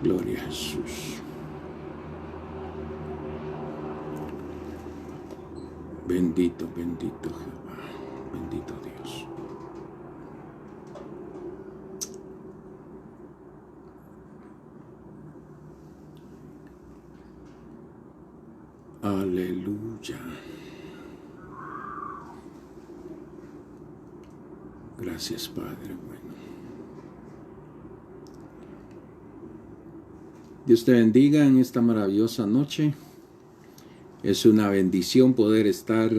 Gloria a Jesús. Bendito, bendito Jehová. Bendito Dios. Aleluya. Gracias, Padre bueno. Dios te bendiga en esta maravillosa noche. Es una bendición poder estar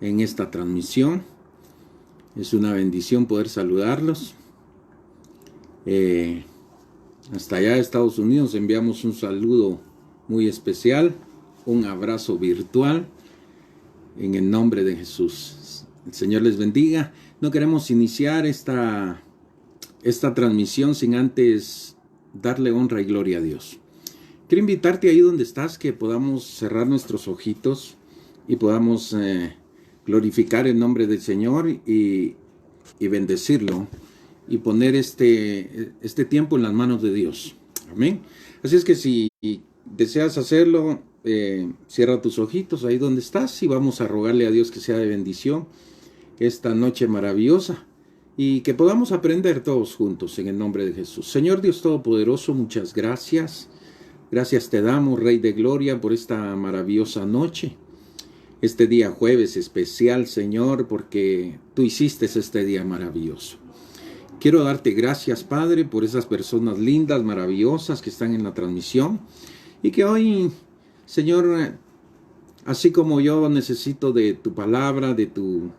en esta transmisión. Es una bendición poder saludarlos. Hasta allá de Estados Unidos enviamos un saludo muy especial, un abrazo virtual en el nombre de Jesús. El Señor les bendiga. No queremos iniciar esta transmisión sin antes darle honra y gloria a Dios. Quiero invitarte ahí donde estás, que podamos cerrar nuestros ojitos y podamos glorificar el nombre del Señor y bendecirlo y poner este tiempo en las manos de Dios. Amén. Así es que si deseas hacerlo, cierra tus ojitos ahí donde estás y vamos a rogarle a Dios que sea de bendición esta noche maravillosa y que podamos aprender todos juntos en el nombre de Jesús. Señor Dios Todopoderoso, muchas gracias. Gracias te damos, Rey de Gloria, por esta maravillosa noche. Este día jueves especial, Señor, porque tú hiciste este día maravilloso. Quiero darte gracias, Padre, por esas personas lindas, maravillosas que están en la transmisión y que hoy, Señor, así como yo necesito de tu palabra, de tu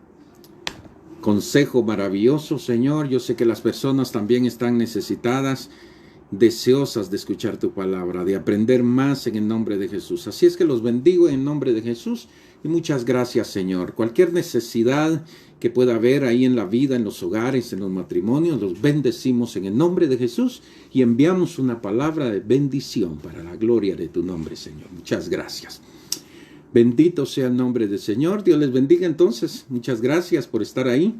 consejo maravilloso, Señor, yo sé que las personas también están necesitadas, deseosas de escuchar tu palabra, de aprender más en el nombre de Jesús. Así es que los bendigo en el nombre de Jesús y muchas gracias, Señor. Cualquier necesidad que pueda haber ahí en la vida, en los hogares, en los matrimonios, los bendecimos en el nombre de Jesús y enviamos una palabra de bendición para la gloria de tu nombre, Señor. Muchas gracias. Bendito sea el nombre del Señor. Dios les bendiga entonces. Muchas gracias por estar ahí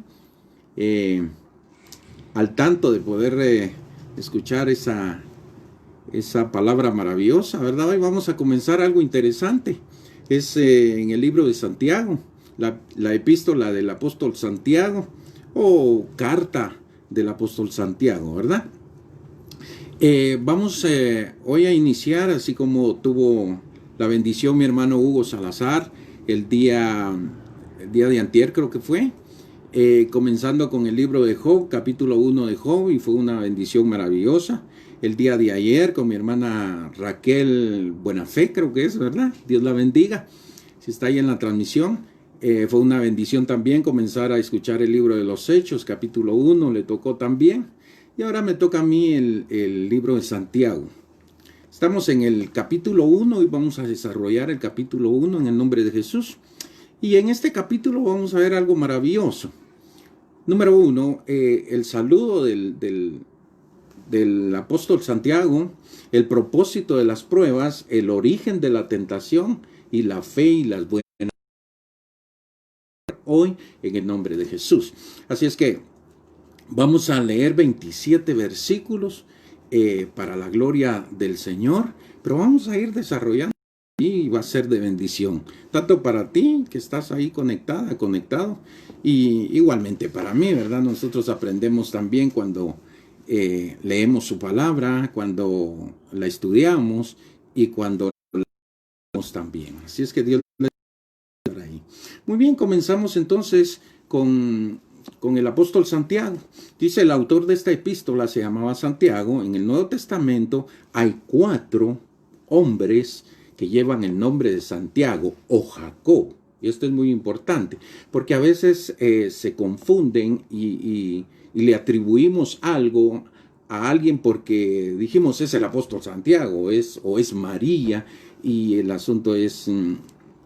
al tanto de poder escuchar esa palabra maravillosa, ¿verdad? Hoy vamos a comenzar algo interesante. Es en el libro de Santiago, la epístola del apóstol Santiago, o carta del apóstol Santiago, ¿verdad? Vamos hoy a iniciar, así como tuvo la bendición mi hermano Hugo Salazar, el día de antier creo que fue, comenzando con el libro de Job, capítulo 1 de Job, y fue una bendición maravillosa. El día de ayer con mi hermana Raquel Buenafé, creo que es, ¿verdad? Dios la bendiga, si está ahí en la transmisión. Fue una bendición también comenzar a escuchar el libro de los Hechos, capítulo 1, le tocó también. Y ahora me toca a mí el libro de Santiago. Estamos en el capítulo 1 y vamos a desarrollar el capítulo 1 en el nombre de Jesús. Y en este capítulo vamos a ver algo maravilloso. Número 1, el saludo del apóstol Santiago, el propósito de las pruebas, el origen de la tentación y la fe y las buenas hoy en el nombre de Jesús. Así es que vamos a leer 27 versículos para la gloria del Señor, pero vamos a ir desarrollando y va a ser de bendición, tanto para ti que estás ahí conectada, conectado, y igualmente para mí, ¿verdad? Nosotros aprendemos también cuando leemos su palabra, cuando la estudiamos y cuando la leemos también. Así es que Dios le bendiga ahí. Muy bien, comenzamos entonces con el apóstol Santiago. Dice el autor de esta epístola, se llamaba Santiago. En el Nuevo Testamento hay 4 hombres que llevan el nombre de Santiago o Jacob. Y esto es muy importante, porque a veces se confunden y le atribuimos algo a alguien porque dijimos es el apóstol Santiago o es María, y el asunto es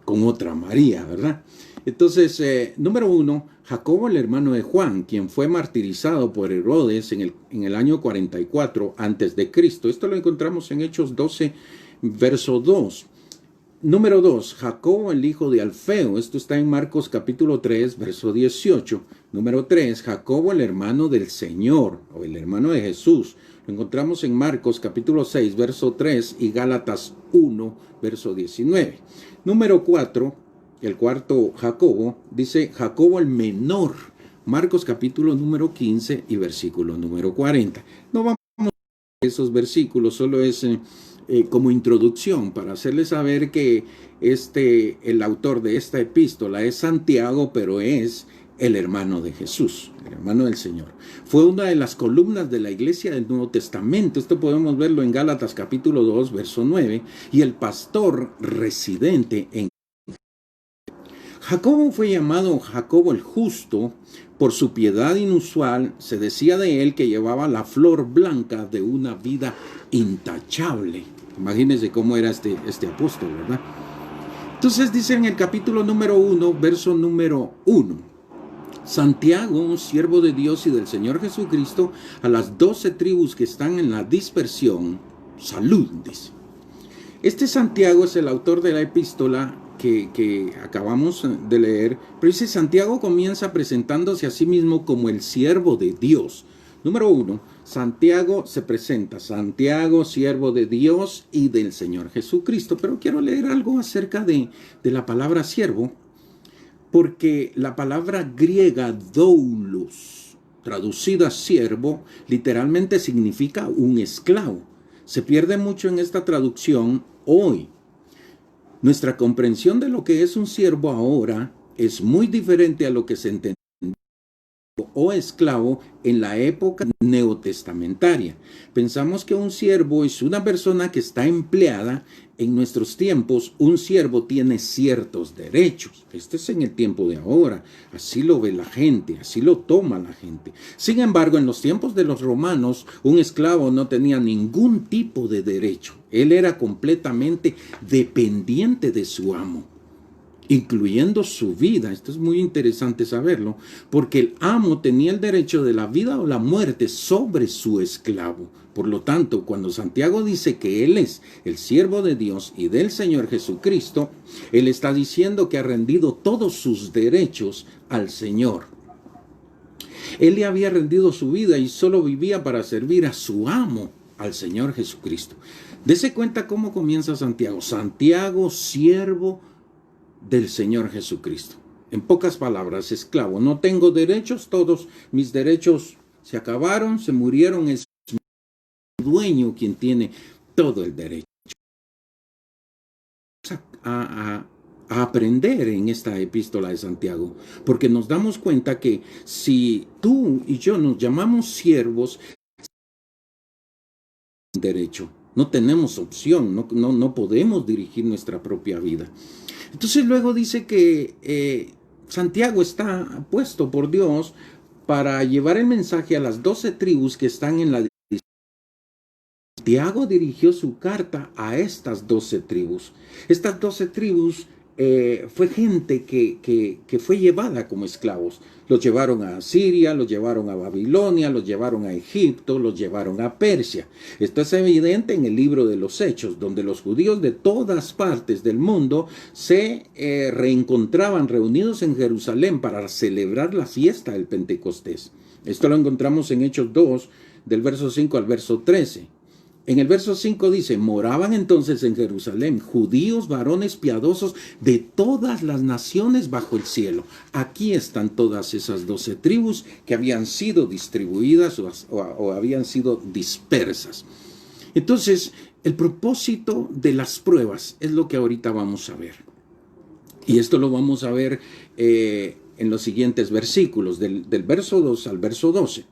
con otra María, ¿verdad? Entonces, número 1, Jacobo, el hermano de Juan, quien fue martirizado por Herodes en el año 44 antes de Cristo. Esto lo encontramos en Hechos 12, verso 2. Número 2, Jacobo el hijo de Alfeo. Esto está en Marcos capítulo 3, verso 18. Número 3, Jacobo el hermano del Señor, o el hermano de Jesús. Lo encontramos en Marcos capítulo 6, verso 3 y Gálatas 1, verso 19. Número 4, el cuarto Jacobo, dice Jacobo el menor. Marcos capítulo número 15 y versículo número 40. No vamos a esos versículos, solo es como introducción para hacerles saber que el autor de esta epístola es Santiago, pero es el hermano de Jesús, el hermano del Señor. Fue una de las columnas de la iglesia del Nuevo Testamento. Esto podemos verlo en Gálatas capítulo 2, verso 9, y el pastor residente en Jacobo fue llamado Jacobo el justo por su piedad inusual. Se decía de él que llevaba la flor blanca de una vida intachable. Imagínense cómo era este apóstol, ¿verdad? Entonces dice en el capítulo número 1, verso número 1. Santiago, un siervo de Dios y del Señor Jesucristo, a las 12 tribus que están en la dispersión, salud, dice. Este Santiago es el autor de la epístola que acabamos de leer, pero dice Santiago comienza presentándose a sí mismo como el siervo de Dios. Número 1, Santiago se presenta, Santiago, siervo de Dios y del Señor Jesucristo. Pero quiero leer algo acerca de la palabra siervo, porque la palabra griega doulos, traducida siervo, literalmente significa un esclavo. Se pierde mucho en esta traducción hoy. Nuestra comprensión de lo que es un siervo ahora es muy diferente a lo que se entendía o esclavo en la época neotestamentaria. Pensamos que un siervo es una persona que está empleada. En nuestros tiempos, un siervo tiene ciertos derechos. Este es en el tiempo de ahora. Así lo ve la gente, así lo toma la gente. Sin embargo, en los tiempos de los romanos, un esclavo no tenía ningún tipo de derecho. Él era completamente dependiente de su amo, incluyendo su vida. Esto es muy interesante saberlo, porque el amo tenía el derecho de la vida o la muerte sobre su esclavo. Por lo tanto, cuando Santiago dice que él es el siervo de Dios y del Señor Jesucristo, él está diciendo que ha rendido todos sus derechos al Señor. Él le había rendido su vida y solo vivía para servir a su amo, al Señor Jesucristo. Dese cuenta cómo comienza Santiago. Santiago, siervo del Señor Jesucristo. En pocas palabras, esclavo. No tengo derechos, todos mis derechos se acabaron, se murieron. Es mi dueño quien tiene todo el derecho. A aprender en esta epístola de Santiago, porque nos damos cuenta que si tú y yo nos llamamos siervos, derecho, no tenemos opción, no podemos dirigir nuestra propia vida. Entonces luego dice que Santiago está puesto por Dios para llevar el mensaje a las 12 tribus que están en la... Santiago dirigió su carta a estas 12 tribus. Estas 12 tribus fue gente que fue llevada como esclavos. Los llevaron a Asiria, los llevaron a Babilonia, los llevaron a Egipto, los llevaron a Persia. Esto es evidente en el libro de los Hechos, donde los judíos de todas partes del mundo se reencontraban reunidos en Jerusalén para celebrar la fiesta del Pentecostés. Esto lo encontramos en Hechos 2, del verso 5 al verso 13. En el verso 5 dice, moraban entonces en Jerusalén judíos, varones piadosos de todas las naciones bajo el cielo. Aquí están todas esas 12 tribus que habían sido distribuidas o habían sido dispersas. Entonces, el propósito de las pruebas es lo que ahorita vamos a ver. Y esto lo vamos a ver en los siguientes versículos, del verso 2 al verso 12.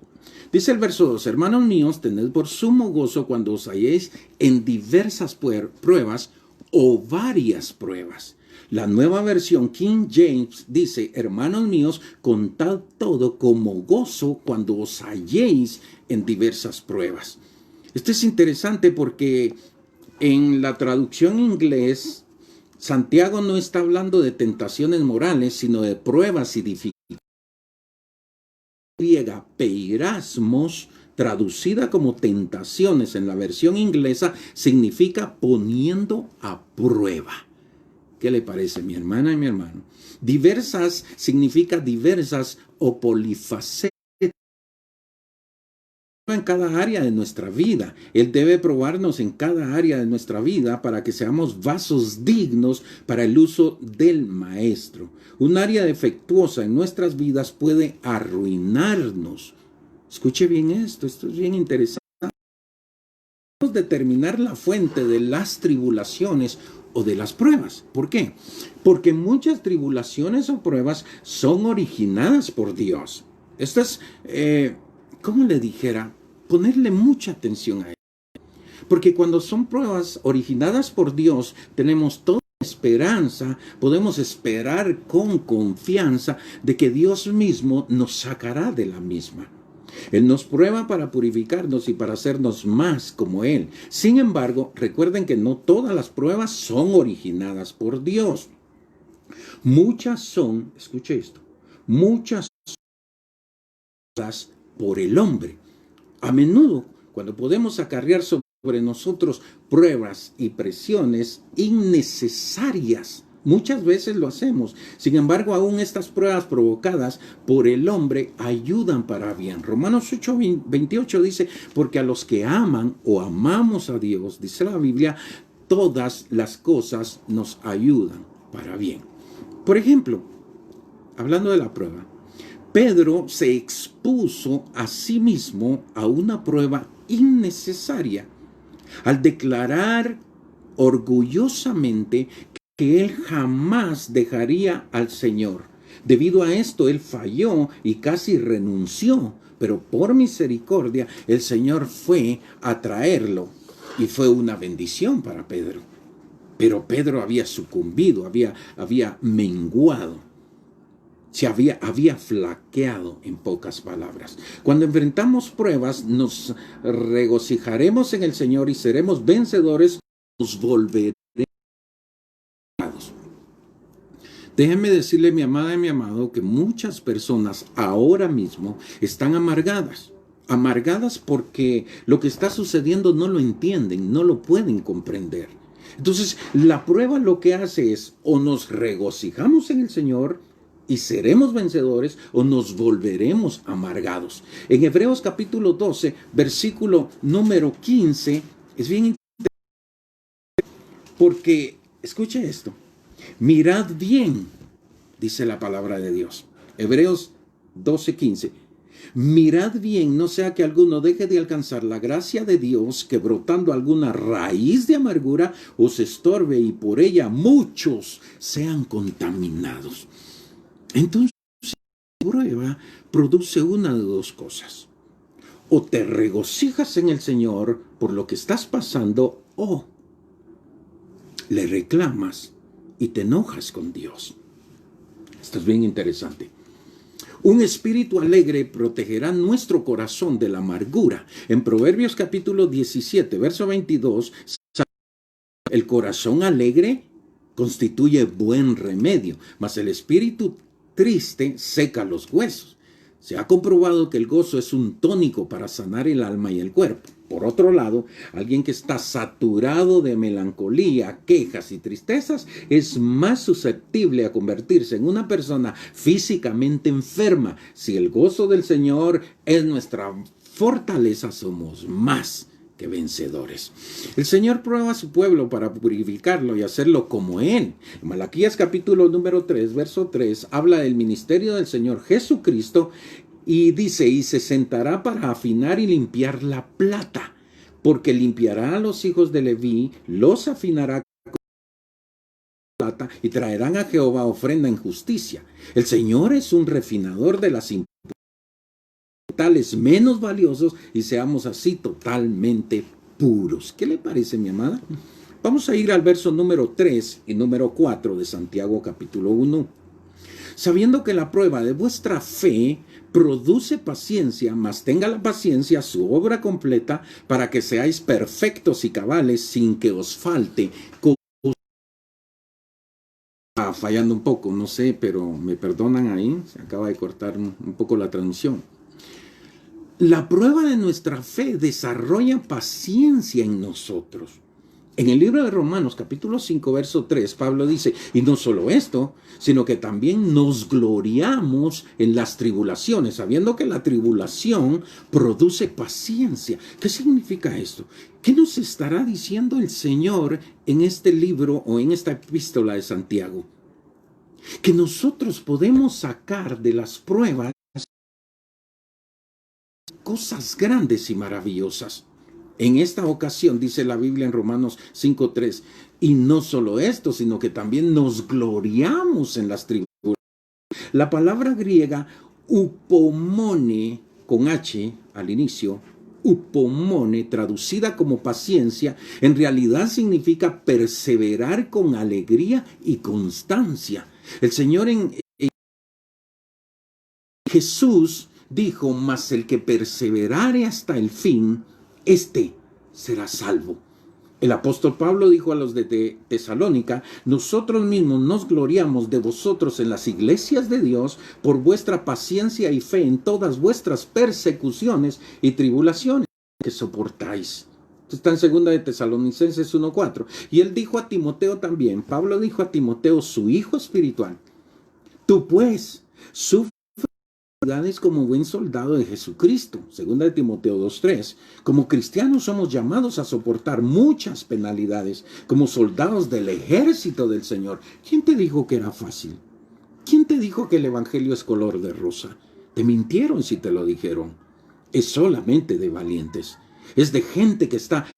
Dice el verso 2, hermanos míos, tened por sumo gozo cuando os halléis en diversas pruebas o varias pruebas. La nueva versión King James dice, hermanos míos, contad todo como gozo cuando os halléis en diversas pruebas. Esto es interesante porque en la traducción inglés, Santiago no está hablando de tentaciones morales, sino de pruebas y dificultades. Griega peirasmos, traducida como tentaciones en la versión inglesa, significa poniendo a prueba. ¿Qué le parece, mi hermana y mi hermano? Diversas significa diversas o polifacéticas en cada área de nuestra vida. Él debe probarnos en cada área de nuestra vida para que seamos vasos dignos para el uso del Maestro. Un área defectuosa en nuestras vidas puede arruinarnos. Escuche bien esto es bien interesante. Debemos determinar la fuente de las tribulaciones o de las pruebas. ¿Por qué? Porque muchas tribulaciones o pruebas son originadas por Dios. Esto es, ¿cómo le dijera? Ponerle mucha atención a ello. Porque cuando son pruebas originadas por Dios, tenemos toda esperanza, podemos esperar con confianza de que Dios mismo nos sacará de la misma. Él nos prueba para purificarnos y para hacernos más como Él. Sin embargo, recuerden que no todas las pruebas son originadas por Dios. Muchas son, escuche esto, muchas son por el hombre. A menudo, cuando podemos acarrear sobre nosotros pruebas y presiones innecesarias, muchas veces lo hacemos. Sin embargo, aún estas pruebas provocadas por el hombre ayudan para bien. Romanos 8:28 dice, porque a los que aman o amamos a Dios, dice la Biblia, todas las cosas nos ayudan para bien. Por ejemplo, hablando de la prueba, Pedro se expuso a sí mismo a una prueba innecesaria al declarar orgullosamente que él jamás dejaría al Señor. Debido a esto, él falló y casi renunció, pero por misericordia el Señor fue a traerlo y fue una bendición para Pedro. Pero Pedro había sucumbido, había menguado. Había flaqueado, en pocas palabras. Cuando enfrentamos pruebas, nos regocijaremos en el Señor y seremos vencedores, nos volveremos. Déjenme decirle, mi amada y mi amado, que muchas personas ahora mismo están amargadas. Amargadas porque lo que está sucediendo no lo entienden, no lo pueden comprender. Entonces, la prueba lo que hace es, o nos regocijamos en el Señor y seremos vencedores, o nos volveremos amargados. En Hebreos capítulo 12, versículo número 15, es bien interesante porque, escuche esto, mirad bien, dice la palabra de Dios. Hebreos 12:15. Mirad bien, no sea que alguno deje de alcanzar la gracia de Dios, que brotando alguna raíz de amargura os estorbe y por ella muchos sean contaminados. Entonces, la prueba produce una de dos cosas. O te regocijas en el Señor por lo que estás pasando, o le reclamas y te enojas con Dios. Esto es bien interesante. Un espíritu alegre protegerá nuestro corazón de la amargura. En Proverbios capítulo 17, verso 22, el corazón alegre constituye buen remedio, mas el espíritu triste seca los huesos. Se ha comprobado que el gozo es un tónico para sanar el alma y el cuerpo. Por otro lado, alguien que está saturado de melancolía, quejas y tristezas es más susceptible a convertirse en una persona físicamente enferma. Si el gozo del Señor es nuestra fortaleza, somos más que vencedores. El Señor prueba a su pueblo para purificarlo y hacerlo como Él. En Malaquías capítulo número 3, verso 3, habla del ministerio del Señor Jesucristo y dice, y se sentará para afinar y limpiar la plata, porque limpiará a los hijos de Leví, los afinará con plata y traerán a Jehová ofrenda en justicia. El Señor es un refinador de las metales menos valiosos y seamos así totalmente puros. ¿Qué le parece, mi amada? Vamos a ir al verso número 3 y número 4 de Santiago capítulo 1. Sabiendo que la prueba de vuestra fe produce paciencia, mas tenga la paciencia su obra completa para que seáis perfectos y cabales sin que os falte cosa. Fallando un poco, no sé, pero me perdonan ahí, se acaba de cortar un poco la transmisión. La prueba de nuestra fe desarrolla paciencia en nosotros. En el libro de Romanos, capítulo 5, verso 3, Pablo dice, y no solo esto, sino que también nos gloriamos en las tribulaciones, sabiendo que la tribulación produce paciencia. ¿Qué significa esto? ¿Qué nos estará diciendo el Señor en este libro o en esta epístola de Santiago? Que nosotros podemos sacar de las pruebas cosas grandes y maravillosas. En esta ocasión, dice la Biblia en Romanos 5:3, y no solo esto, sino que también nos gloriamos en las tribulaciones. La palabra griega upomone, con H al inicio, upomone, traducida como paciencia, en realidad significa perseverar con alegría y constancia. El Señor en Jesús dijo, mas el que perseverare hasta el fin, este será salvo. El apóstol Pablo dijo a los de Tesalónica, nosotros mismos nos gloriamos de vosotros en las iglesias de Dios por vuestra paciencia y fe en todas vuestras persecuciones y tribulaciones que soportáis. Está en 2 de Tesalonicenses 1:4. Y él dijo a Timoteo también, Pablo dijo a Timoteo, su hijo espiritual, tú pues, sufre como buen soldado de Jesucristo, 2 de Timoteo 2:3. Como cristianos somos llamados a soportar muchas penalidades como soldados del ejército del Señor. ¿Quién te dijo que era fácil? ¿Quién te dijo que el evangelio es color de rosa? Te mintieron si te lo dijeron. Es solamente de valientes. Es de gente que está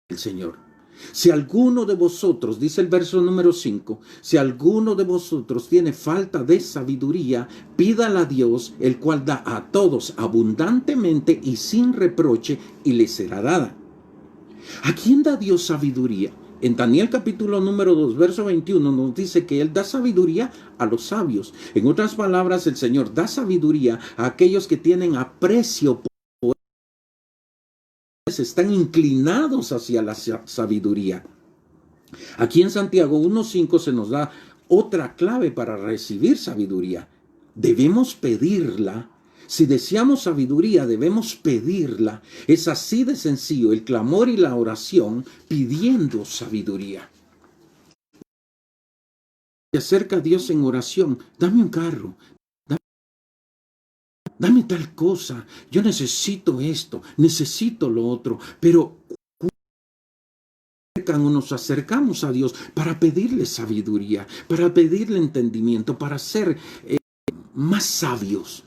el Señor. Si alguno de vosotros, dice el verso número 5, si alguno de vosotros tiene falta de sabiduría, pídala a Dios, el cual da a todos abundantemente y sin reproche, y le será dada. ¿A quién da Dios sabiduría? En Daniel capítulo número 2, verso 21 nos dice que Él da sabiduría a los sabios. En otras palabras, el Señor da sabiduría a aquellos que tienen aprecio por están inclinados hacia la sabiduría. Aquí en Santiago 1:5 se nos da otra clave para recibir sabiduría. Debemos pedirla. Si deseamos sabiduría, debemos pedirla. Es así de sencillo el clamor y la oración pidiendo sabiduría. Se acerca a Dios en oración. Dame un carro. Dame tal cosa, yo necesito esto, necesito lo otro, pero nos acercamos a Dios para pedirle sabiduría, para pedirle entendimiento, para ser más sabios.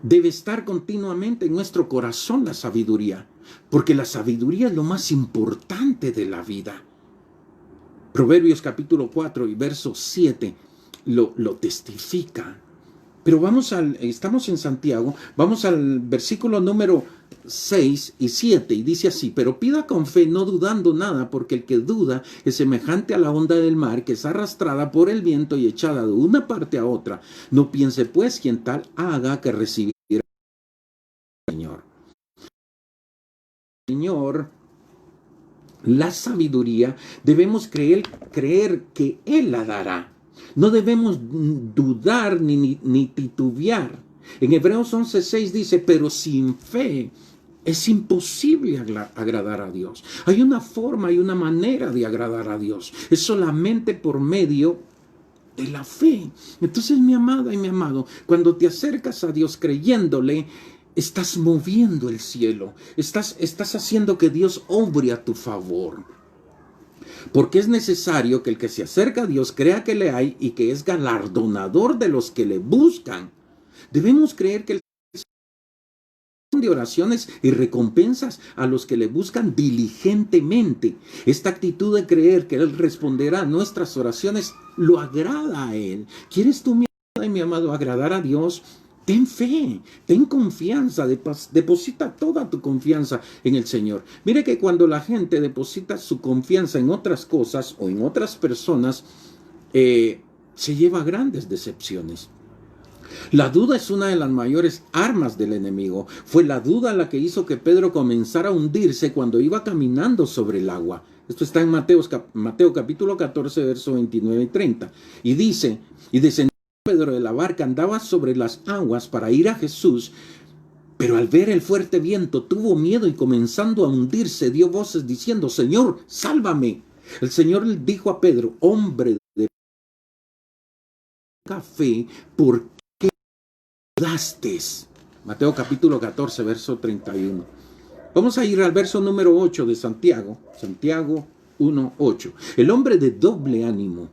Debe estar continuamente en nuestro corazón la sabiduría, porque la sabiduría es lo más importante de la vida. Proverbios capítulo 4 y verso 7 lo testifica. Pero estamos en Santiago, vamos al versículo número 6 y 7 y dice así, pero pida con fe, no dudando nada, porque el que duda es semejante a la onda del mar que es arrastrada por el viento y echada de una parte a otra. No piense pues quien tal haga que recibirá al Señor. Señor, la sabiduría debemos creer que Él la dará. No debemos dudar ni titubear. En Hebreos 11:6 dice, pero sin fe es imposible agradar a Dios. Hay una forma y una manera de agradar a Dios. Es solamente por medio de la fe. Entonces, mi amada y mi amado, cuando te acercas a Dios creyéndole, estás moviendo el cielo. Estás haciendo que Dios obre a tu favor. Porque es necesario que el que se acerca a Dios crea que le hay y que es galardonador de los que le buscan. Debemos creer que el de oraciones y recompensas a los que le buscan diligentemente. Esta actitud de creer que Él responderá a nuestras oraciones lo agrada a Él. ¿Quieres tú, mi amada y mi amado, agradar a Dios? Ten fe, ten confianza, deposita toda tu confianza en el Señor. Mire que cuando la gente deposita su confianza en otras cosas o en otras personas, se lleva grandes decepciones. La duda es una de las mayores armas del enemigo. Fue la duda la que hizo que Pedro comenzara a hundirse cuando iba caminando sobre el agua. Esto está en Mateo capítulo 14, verso 29 y 30. Y dice, y descendió Pedro de la barca, andaba sobre las aguas para ir a Jesús, Pero al ver el fuerte viento tuvo miedo y comenzando a hundirse dio voces diciendo: Señor, sálvame. El Señor le dijo a Pedro: hombre de poca fe, ¿por qué dudaste? Mateo capítulo 14, verso 31. Vamos a ir al verso número 8 de Santiago. Santiago 1:8. El hombre de doble ánimo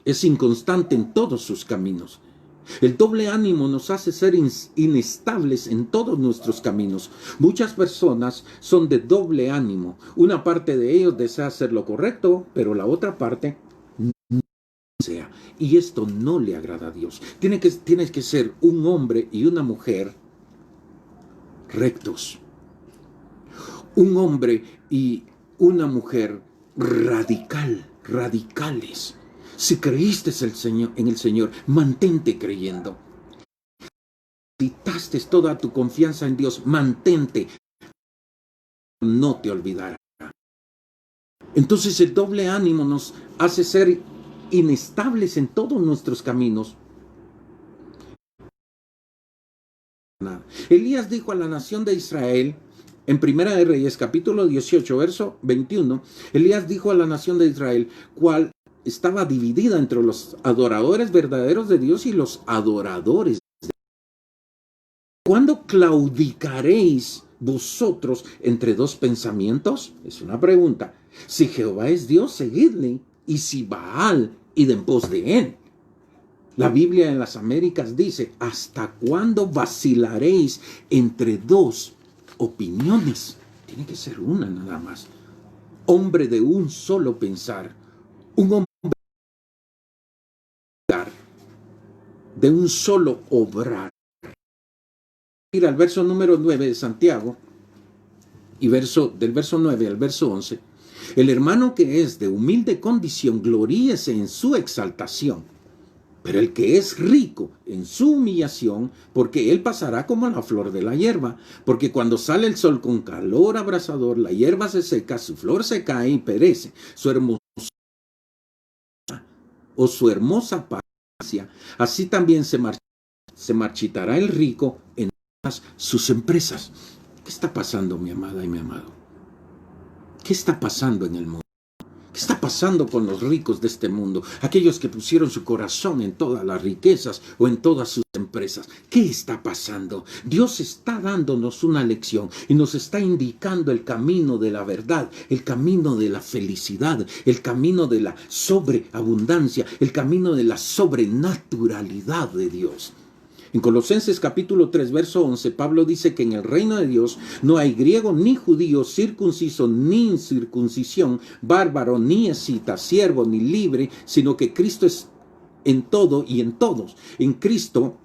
es inconstante en todos sus caminos. El doble ánimo nos hace ser inestables en todos nuestros caminos. Muchas personas son de doble ánimo. Una parte de ellos desea hacer lo correcto, pero la otra parte no desea. Y esto no le agrada a Dios. Tienes que ser un hombre y una mujer rectos. Un hombre y una mujer radicales. Si creíste en el Señor, mantente creyendo. Si depositaste toda tu confianza en Dios, mantente. No te olvidará. Entonces el doble ánimo nos hace ser inestables en todos nuestros caminos. Elías dijo a la nación de Israel, en Primera de Reyes, capítulo 18, verso 21, Elías dijo a la nación de Israel, cuál estaba dividida entre los adoradores verdaderos de Dios y los adoradores de Dios. ¿Cuándo claudicaréis vosotros entre dos pensamientos? Es una pregunta. Si Jehová es Dios, seguidle, y si Baal, id en pos de él. La Biblia en las Américas dice: ¿hasta cuándo vacilaréis entre dos opiniones? Tiene que ser una nada más. Hombre de un solo pensar, un hombre de un solo obrar. Ir al verso número 9 de Santiago, y del verso 9 al verso 11, el hermano que es de humilde condición, gloríese en su exaltación, pero el que es rico en su humillación, porque él pasará como la flor de la hierba, porque cuando sale el sol con calor abrasador, la hierba se seca, su flor se cae y perece, su hermosa paciencia, así también se marchitará el rico en sus empresas. ¿Qué está pasando, mi amada y mi amado? ¿Qué está pasando en el mundo? ¿Qué está pasando con los ricos de este mundo? Aquellos que pusieron su corazón en todas las riquezas o en todas sus empresas. ¿Qué está pasando? Dios está dándonos una lección y nos está indicando el camino de la verdad, el camino de la felicidad, el camino de la sobreabundancia, el camino de la sobrenaturalidad de Dios. En Colosenses capítulo 3, verso 11, Pablo dice que en el reino de Dios no hay griego ni judío, circunciso ni incircuncisión, bárbaro ni escita, siervo ni libre, sino que Cristo es en todo y en todos. En Cristo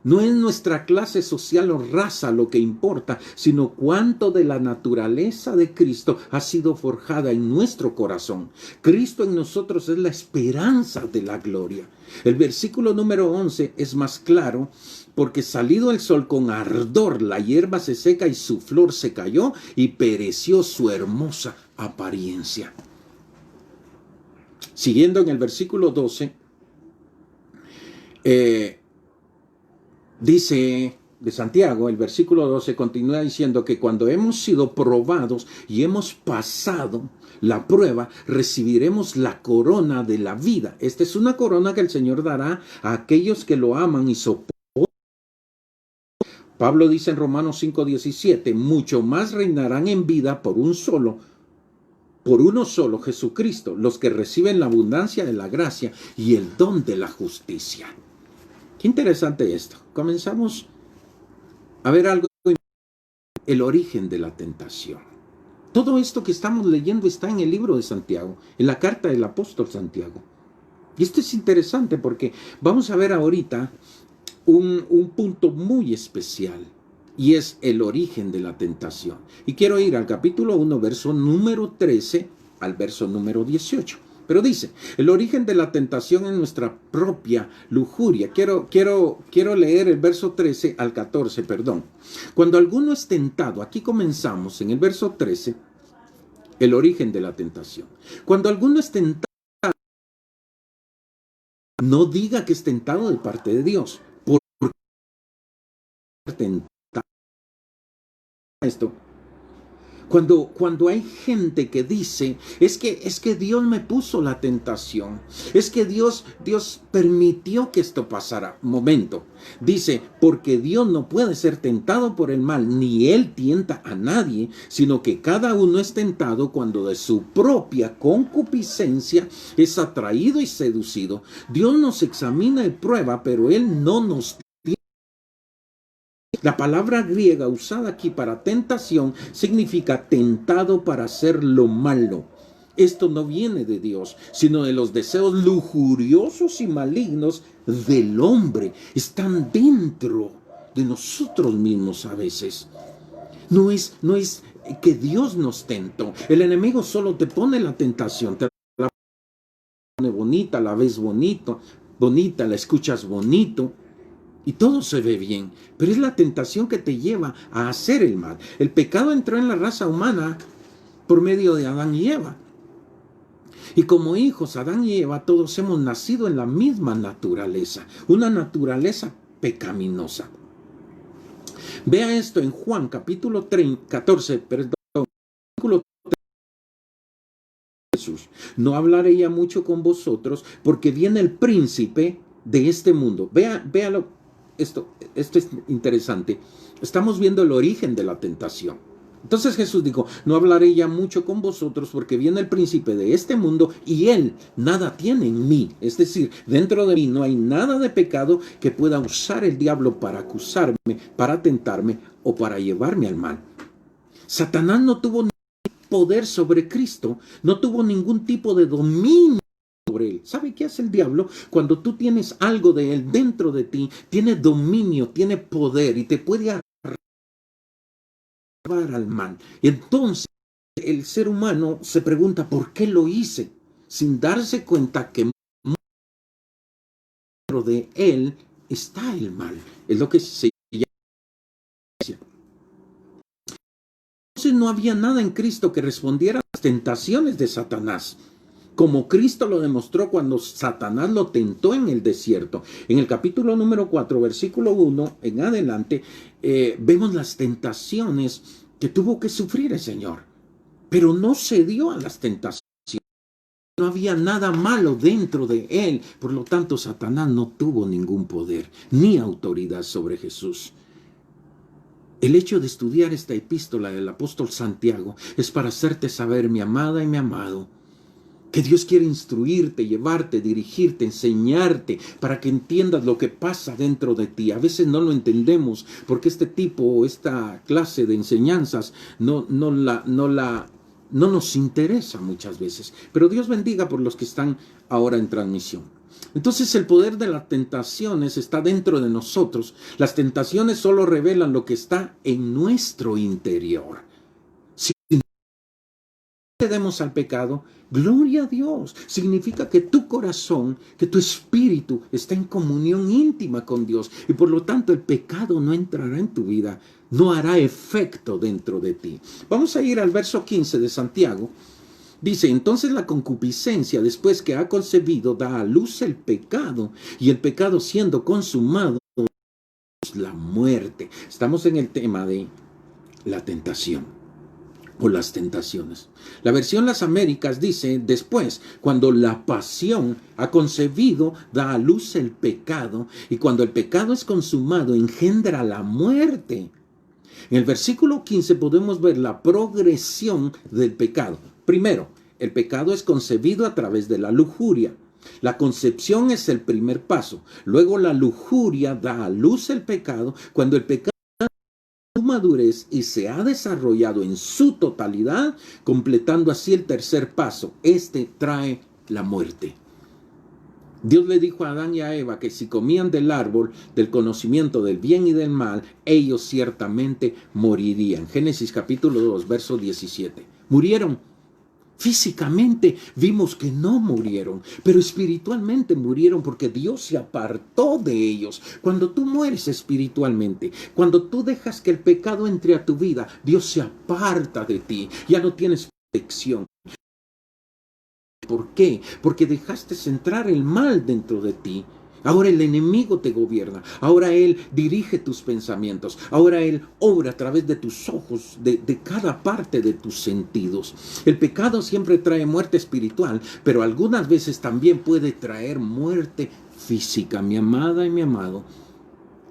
no es nuestra clase social o raza lo que importa, sino cuánto de la naturaleza de Cristo ha sido forjada en nuestro corazón. Cristo en nosotros es la esperanza de la gloria. El versículo número 11 es más claro, porque salido el sol con ardor, la hierba se seca y su flor se cayó y pereció su hermosa apariencia. Siguiendo en el versículo 12, dice de Santiago, el versículo 12 continúa diciendo que cuando hemos sido probados y hemos pasado la prueba, recibiremos la corona de la vida. Esta es una corona que el Señor dará a aquellos que lo aman y soportan. Pablo dice en Romanos 5:17, mucho más reinarán en vida por uno solo, Jesucristo, los que reciben la abundancia de la gracia y el don de la justicia. Qué interesante esto. Comenzamos a ver algo, el origen de la tentación. Todo esto que estamos leyendo está en el libro de Santiago, en la carta del apóstol Santiago. Y esto es interesante porque vamos a ver ahorita un punto muy especial, y es el origen de la tentación. Y quiero ir al capítulo 1, verso número 13 al verso número 18. Pero dice, el origen de la tentación es nuestra propia lujuria. Quiero leer el verso 13 al 14, perdón. Cuando alguno es tentado, aquí comenzamos en el verso 13, el origen de la tentación. Cuando alguno es tentado, no diga que es tentado de parte de Dios. Porque tentado esto. Cuando hay gente que dice, es que Dios me puso la tentación, es que Dios permitió que esto pasara. Momento, dice, porque Dios no puede ser tentado por el mal, ni Él tienta a nadie, sino que cada uno es tentado cuando de su propia concupiscencia es atraído y seducido. Dios nos examina y prueba, pero Él no nos. La palabra griega usada aquí para tentación significa tentado para hacer lo malo. Esto no viene de Dios, sino de los deseos lujuriosos y malignos del hombre. Están dentro de nosotros mismos a veces. No es que Dios nos tentó. El enemigo solo te pone la tentación. Te la pone bonita, la ves bonita, la escuchas bonito. Y todo se ve bien, pero es la tentación que te lleva a hacer el mal. El pecado entró en la raza humana por medio de Adán y Eva. Y como hijos, Adán y Eva, todos hemos nacido en la misma naturaleza, una naturaleza pecaminosa. Vea esto en Juan capítulo 14, versículo 3. Jesús, no hablaré ya mucho con vosotros, porque viene el príncipe de este mundo. Véalo. Esto es interesante. Estamos viendo el origen de la tentación. Entonces Jesús dijo, no hablaré ya mucho con vosotros porque viene el príncipe de este mundo y él nada tiene en mí. Es decir, dentro de mí no hay nada de pecado que pueda usar el diablo para acusarme, para tentarme o para llevarme al mal. Satanás no tuvo ningún poder sobre Cristo, no tuvo ningún tipo de dominio sobre él. ¿Sabe qué hace el diablo? Cuando tú tienes algo de él dentro de ti, tiene dominio, tiene poder y te puede llevar al mal. Y entonces el ser humano se pregunta, ¿por qué lo hice? Sin darse cuenta que dentro de él está el mal. Es lo que se llama. Entonces no había nada en Cristo que respondiera a las tentaciones de Satanás, como Cristo lo demostró cuando Satanás lo tentó en el desierto. En el capítulo número 4, versículo 1 en adelante, vemos las tentaciones que tuvo que sufrir el Señor. Pero no cedió a las tentaciones. No había nada malo dentro de él. Por lo tanto, Satanás no tuvo ningún poder ni autoridad sobre Jesús. El hecho de estudiar esta epístola del apóstol Santiago es para hacerte saber, mi amada y mi amado, que Dios quiere instruirte, llevarte, dirigirte, enseñarte para que entiendas lo que pasa dentro de ti. A veces no lo entendemos porque este tipo o esta clase de enseñanzas no nos interesa muchas veces. Pero Dios bendiga por los que están ahora en transmisión. Entonces el poder de las tentaciones está dentro de nosotros. Las tentaciones solo revelan lo que está en nuestro interior. Si cedemos al pecado, gloria a Dios. Significa que tu corazón, que tu espíritu está en comunión íntima con Dios. Y por lo tanto el pecado no entrará en tu vida, no hará efecto dentro de ti. Vamos a ir al verso 15 de Santiago. Dice, entonces la concupiscencia, después que ha concebido, da a luz el pecado, y el pecado siendo consumado, es la muerte. Estamos en el tema de la tentación o las tentaciones. La versión Las Américas dice, después, cuando la pasión ha concebido, da a luz el pecado, y cuando el pecado es consumado, engendra la muerte. En el versículo 15 podemos ver la progresión del pecado. Primero, el pecado es concebido a través de la lujuria. La concepción es el primer paso. Luego la lujuria da a luz el pecado. Cuando el pecado su madurez y se ha desarrollado en su totalidad, completando así el tercer paso. Este trae la muerte. Dios le dijo a Adán y a Eva que si comían del árbol del conocimiento del bien y del mal, ellos ciertamente morirían. Génesis capítulo 2, verso 17. Murieron. Físicamente vimos que no murieron, pero espiritualmente murieron porque Dios se apartó de ellos. Cuando tú mueres espiritualmente, cuando tú dejas que el pecado entre a tu vida, Dios se aparta de ti. Ya no tienes protección. ¿Por qué? Porque dejaste entrar el mal dentro de ti. Ahora el enemigo te gobierna. Ahora él dirige tus pensamientos. Ahora él obra a través de tus ojos, de cada parte de tus sentidos. El pecado siempre trae muerte espiritual, pero algunas veces también puede traer muerte física. Mi amada y mi amado,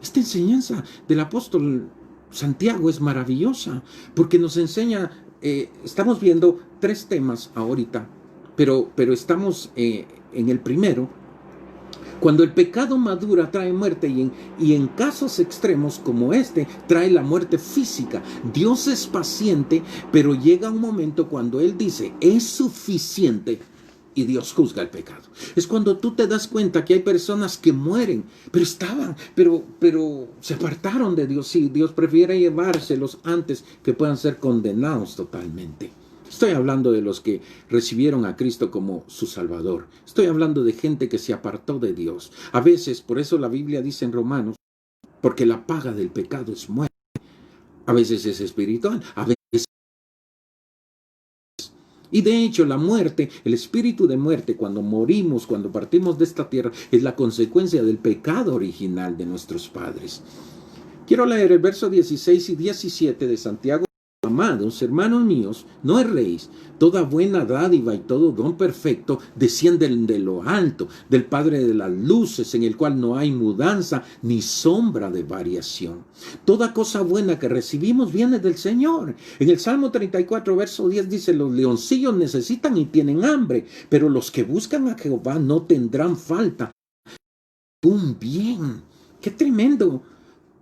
esta enseñanza del apóstol Santiago es maravillosa porque nos enseña, estamos viendo 3 temas ahorita, pero estamos en el primero. Cuando el pecado madura trae muerte y en casos extremos como este trae la muerte física. Dios es paciente, pero llega un momento cuando Él dice es suficiente y Dios juzga el pecado. Es cuando tú te das cuenta que hay personas que mueren, pero se apartaron de Dios. Sí, Dios prefiere llevárselos antes que puedan ser condenados totalmente. Estoy hablando de los que recibieron a Cristo como su Salvador. Estoy hablando de gente que se apartó de Dios. A veces, por eso la Biblia dice en Romanos, porque la paga del pecado es muerte. A veces es espiritual, a veces. Y de hecho la muerte, el espíritu de muerte, cuando morimos, cuando partimos de esta tierra, es la consecuencia del pecado original de nuestros padres. Quiero leer el verso 16 y 17 de Santiago. Amados, hermanos míos, no erréis. Toda buena dádiva y todo don perfecto descienden de lo alto, del Padre de las luces, en el cual no hay mudanza ni sombra de variación. Toda cosa buena que recibimos viene del Señor. En el Salmo 34, verso 10 dice, los leoncillos necesitan y tienen hambre, pero los que buscan a Jehová no tendrán falta. Un bien. ¡Qué tremendo!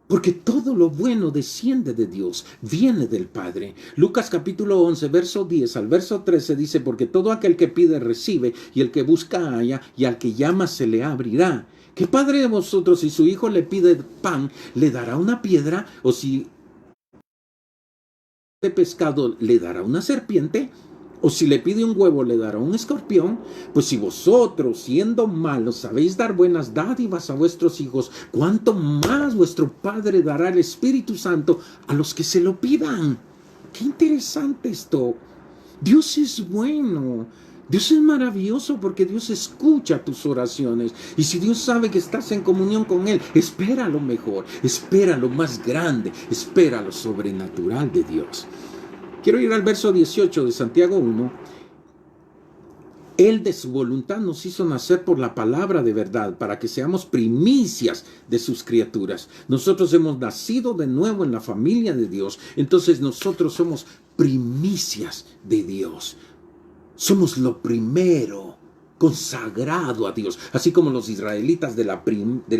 Porque todo lo bueno desciende de Dios, viene del Padre. Lucas capítulo 11, verso 10 al verso 13 dice, porque todo aquel que pide recibe, y el que busca halla, y al que llama se le abrirá. ¿Qué padre de vosotros, si su hijo le pide pan, le dará una piedra? ¿O si de pescado le dará una serpiente? ¿O si le pide un huevo, le dará un escorpión? Pues si vosotros, siendo malos, sabéis dar buenas dádivas a vuestros hijos, ¿cuánto más vuestro Padre dará el Espíritu Santo a los que se lo pidan? ¡Qué interesante esto! Dios es bueno. Dios es maravilloso porque Dios escucha tus oraciones. Y si Dios sabe que estás en comunión con Él, espera lo mejor, espera lo más grande, espera lo sobrenatural de Dios. Quiero ir al verso 18 de Santiago 1. Él de su voluntad nos hizo nacer por la palabra de verdad, para que seamos primicias de sus criaturas. Nosotros hemos nacido de nuevo en la familia de Dios. Entonces nosotros somos primicias de Dios. Somos lo primero, consagrado a Dios. Así como los israelitas de la primera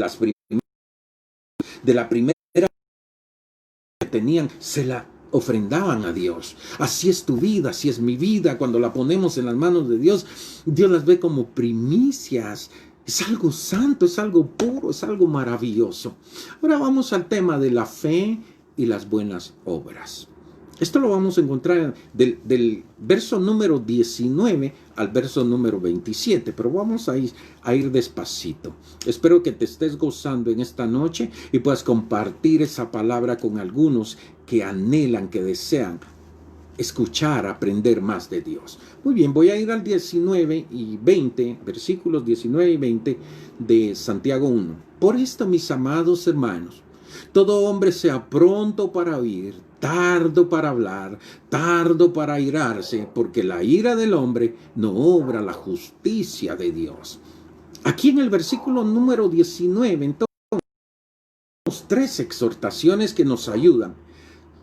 que tenían, se la ofrendaban a Dios. Así es tu vida, así es mi vida. Cuando la ponemos en las manos de Dios, Dios las ve como primicias. Es algo santo, es algo puro, es algo maravilloso. Ahora vamos al tema de la fe y las buenas obras. Esto lo vamos a encontrar del verso número 19 al verso número 27, pero vamos a ir despacito. Espero que te estés gozando en esta noche y puedas compartir esa palabra con algunos que anhelan, que desean escuchar, aprender más de Dios. Muy bien, voy a ir al 19 y 20, versículos 19 y 20 de Santiago 1. Por esto, mis amados hermanos, todo hombre sea pronto para oír, tardo para hablar, tardo para airarse, porque la ira del hombre no obra la justicia de Dios. Aquí en el versículo número 19, entonces, tenemos 3 exhortaciones que nos ayudan.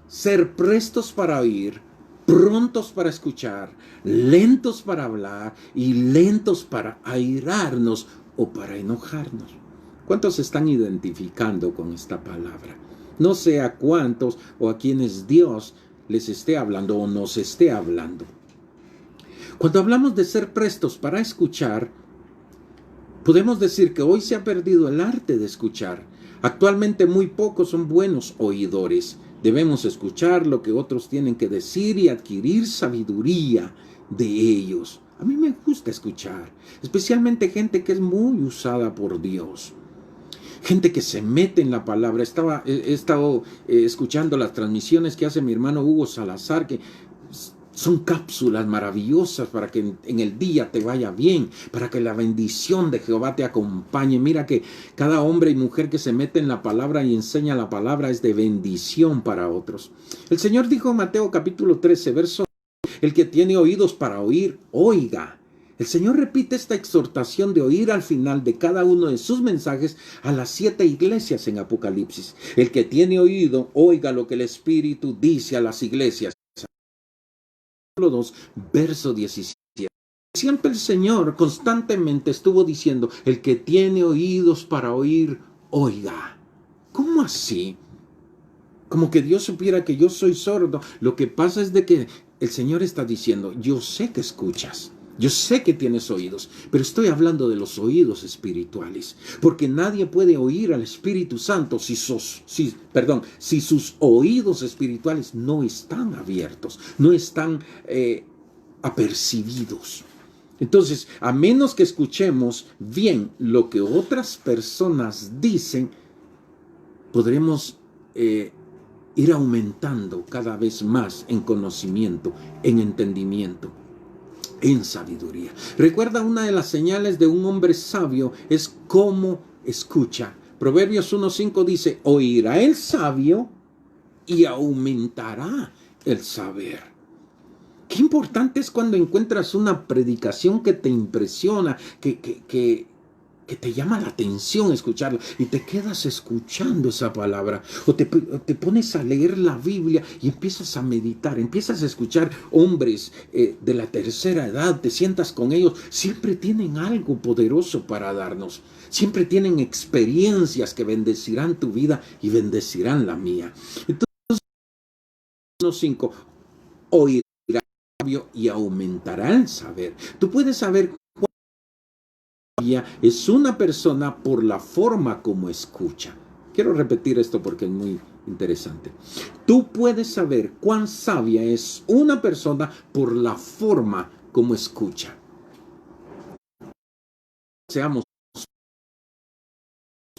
Ser prestos para oír, prontos para escuchar, lentos para hablar y lentos para airarnos o para enojarnos. ¿Cuántos se están identificando con esta palabra? No sé a cuántos o a quienes Dios les esté hablando o nos esté hablando. Cuando hablamos de ser prestos para escuchar, podemos decir que hoy se ha perdido el arte de escuchar. Actualmente muy pocos son buenos oidores. Debemos escuchar lo que otros tienen que decir y adquirir sabiduría de ellos. A mí me gusta escuchar, especialmente gente que es muy usada por Dios. Gente que se mete en la palabra. He estado escuchando las transmisiones que hace mi hermano Hugo Salazar, que Son cápsulas maravillosas para que en el día te vaya bien, para que la bendición de Jehová te acompañe. Mira que cada hombre y mujer que se mete en la palabra y enseña la palabra es de bendición para otros. El Señor dijo en Mateo capítulo 13, verso: el que tiene oídos para oír, oiga. El Señor repite esta exhortación de oír al final de cada uno de sus mensajes a las 7 iglesias en Apocalipsis. El que tiene oído, oiga lo que el Espíritu dice a las iglesias. 2, verso 17. Siempre el Señor constantemente estuvo diciendo: el que tiene oídos para oír, oiga. ¿Cómo así? Como que Dios supiera que yo soy sordo. Lo que pasa es de que el Señor está diciendo: yo sé que escuchas, yo sé que tienes oídos, pero estoy hablando de los oídos espirituales, porque nadie puede oír al Espíritu Santo si sus oídos espirituales no están abiertos, no están apercibidos. Entonces, a menos que escuchemos bien lo que otras personas dicen, podremos ir aumentando cada vez más en conocimiento, en entendimiento, en sabiduría. Recuerda, una de las señales de un hombre sabio es cómo escucha. Proverbios 1:5 dice: oirá el sabio y aumentará el saber. Qué importante es cuando encuentras una predicación que te impresiona, que te llama la atención escucharla y te quedas escuchando esa palabra, o te pones a leer la Biblia y empiezas a meditar, empiezas a escuchar hombres de la tercera edad, te sientas con ellos, siempre tienen algo poderoso para darnos, siempre tienen experiencias que bendecirán tu vida y bendecirán la mía. Entonces, 1:5, oirá y aumentará el saber. Tú puedes saber es una persona por la forma como escucha. Quiero repetir esto porque es muy interesante. Tú puedes saber cuán sabia es una persona por la forma como escucha. Seamos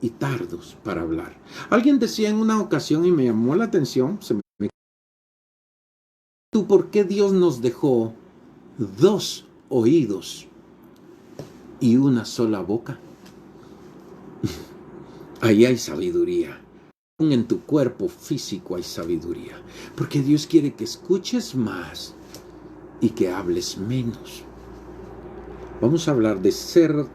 y tardos para hablar. Alguien decía en una ocasión y me llamó la atención, ¿tú por qué Dios nos dejó 2 oídos y una sola boca? Ahí hay sabiduría. En tu cuerpo físico hay sabiduría. Porque Dios quiere que escuches más y que hables menos. Vamos a hablar de ser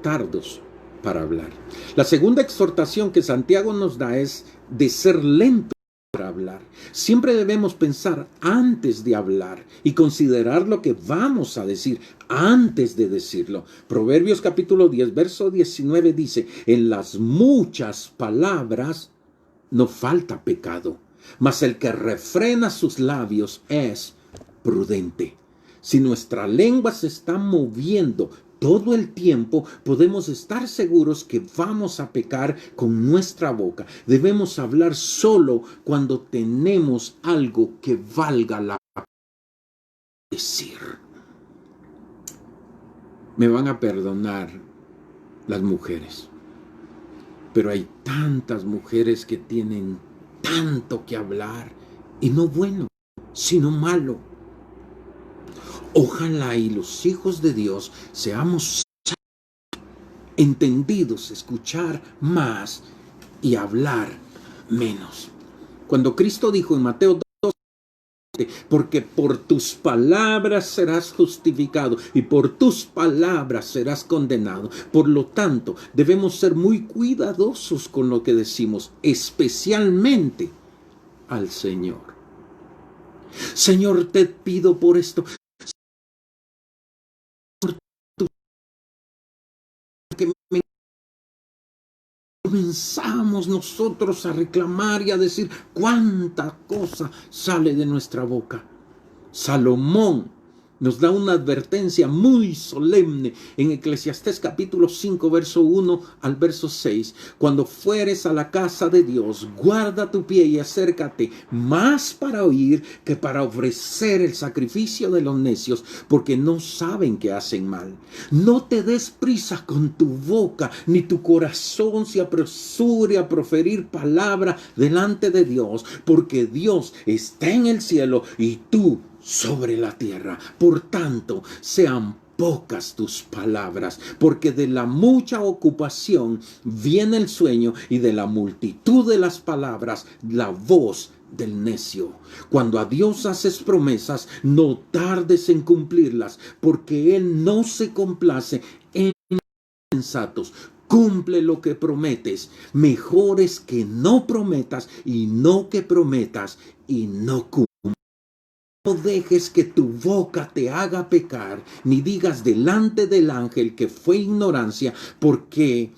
tardos para hablar. La segunda exhortación que Santiago nos da es de ser lento para hablar. Siempre debemos pensar antes de hablar y considerar lo que vamos a decir antes de decirlo. Proverbios capítulo 10, verso 19 dice: en las muchas palabras no falta pecado, mas el que refrena sus labios es prudente. Si nuestra lengua se está moviendo todo el tiempo, podemos estar seguros que vamos a pecar con nuestra boca. Debemos hablar solo cuando tenemos algo que valga la pena decir. Me van a perdonar las mujeres, pero hay tantas mujeres que tienen tanto que hablar, y no bueno, sino malo. Ojalá y los hijos de Dios seamos entendidos, escuchar más y hablar menos. Cuando Cristo dijo en Mateo 2, porque por tus palabras serás justificado y por tus palabras serás condenado. Por lo tanto, debemos ser muy cuidadosos con lo que decimos, especialmente al Señor. Señor, te pido por esto. Que comenzamos nosotros a reclamar y a decir cuánta cosa sale de nuestra boca. Salomón nos da una advertencia muy solemne en Eclesiastés capítulo 5, verso 1 al verso 6. Cuando fueres a la casa de Dios, guarda tu pie y acércate más para oír que para ofrecer el sacrificio de los necios, porque no saben que hacen mal. No te des prisa con tu boca, ni tu corazón se apresure a proferir palabra delante de Dios, porque Dios está en el cielo y tú sobre la tierra. Por tanto, sean pocas tus palabras, porque de la mucha ocupación viene el sueño, y de la multitud de las palabras la voz del necio. Cuando a Dios haces promesas, no tardes en cumplirlas, porque Él no se complace en insensatos. Cumple lo que prometes. Mejor es que no prometas y no que prometas y no cumplas. No dejes que tu boca te haga pecar, ni digas delante del ángel que fue ignorancia, porque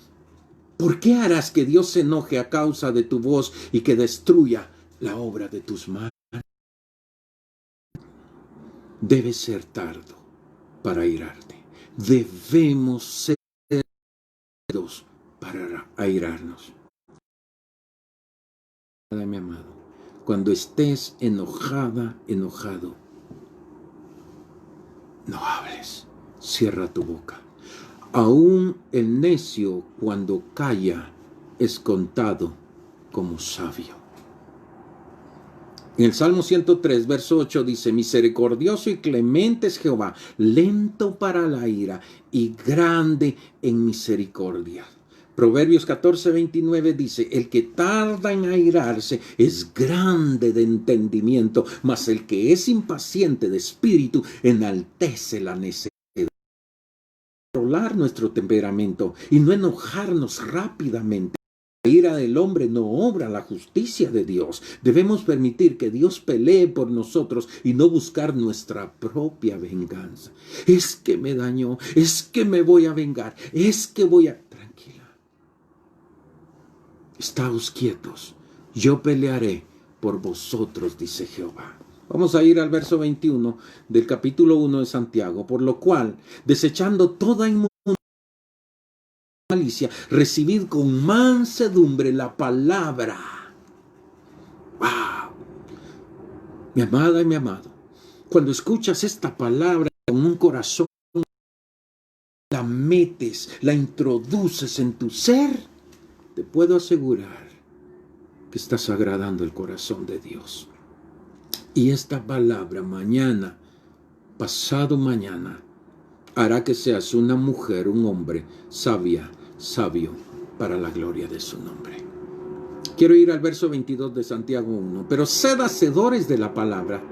¿por qué harás que Dios se enoje a causa de tu voz y que destruya la obra de tus manos? Debes ser tardo para airarte. Debemos ser tardos para airarnos. Mi amado, cuando estés enojada, enojado, no hables, cierra tu boca. Aún el necio, cuando calla, es contado como sabio. En el Salmo 103, verso 8 dice: misericordioso y clemente es Jehová, lento para la ira y grande en misericordia. Proverbios 14, 29 dice: el que tarda en airarse es grande de entendimiento, mas el que es impaciente de espíritu enaltece la necedad. Controlar nuestro temperamento y no enojarnos rápidamente. La ira del hombre no obra la justicia de Dios. Debemos permitir que Dios pelee por nosotros y no buscar nuestra propia venganza. Es que me dañó, es que me voy a vengar, es que voy a... Tranquila. Estáos quietos, yo pelearé por vosotros, dice Jehová. Vamos a ir al verso 21 del capítulo 1 de Santiago. Por lo cual, desechando toda malicia, recibid con mansedumbre la palabra. ¡Wow! Mi amada y mi amado, cuando escuchas esta palabra con un corazón, la metes, la introduces en tu ser, te puedo asegurar que estás agradando el corazón de Dios. Y esta palabra mañana, pasado mañana, hará que seas una mujer, un hombre sabio para la gloria de su nombre. Quiero ir al verso 22 de Santiago 1. Pero sed hacedores de la palabra,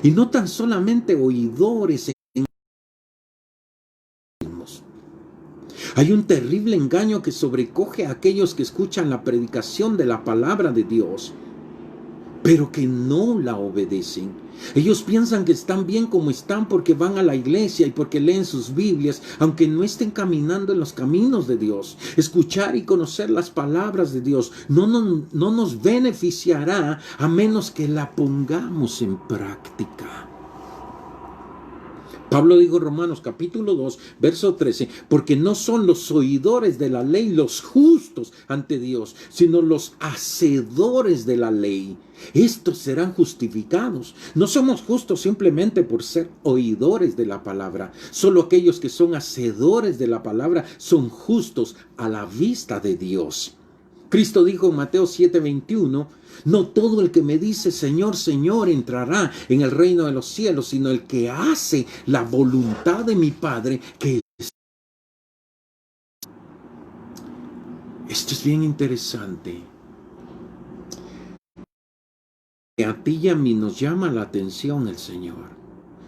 y no tan solamente oidores. Hay un terrible engaño que sobrecoge a aquellos que escuchan la predicación de la palabra de Dios, pero que no la obedecen. Ellos piensan que están bien como están porque van a la iglesia y porque leen sus Biblias, aunque no estén caminando en los caminos de Dios. Escuchar y conocer las palabras de Dios no nos beneficiará a menos que la pongamos en práctica. Pablo dijo en Romanos capítulo 2, verso 13, porque no son los oidores de la ley los justos ante Dios, sino los hacedores de la ley. Estos serán justificados. No somos justos simplemente por ser oidores de la palabra. Solo aquellos que son hacedores de la palabra son justos a la vista de Dios. Cristo dijo en Mateo 7:21, no todo el que me dice Señor, Señor entrará en el reino de los cielos, sino el que hace la voluntad de mi Padre que es. Esto es bien interesante. A ti y a mí nos llama la atención el Señor.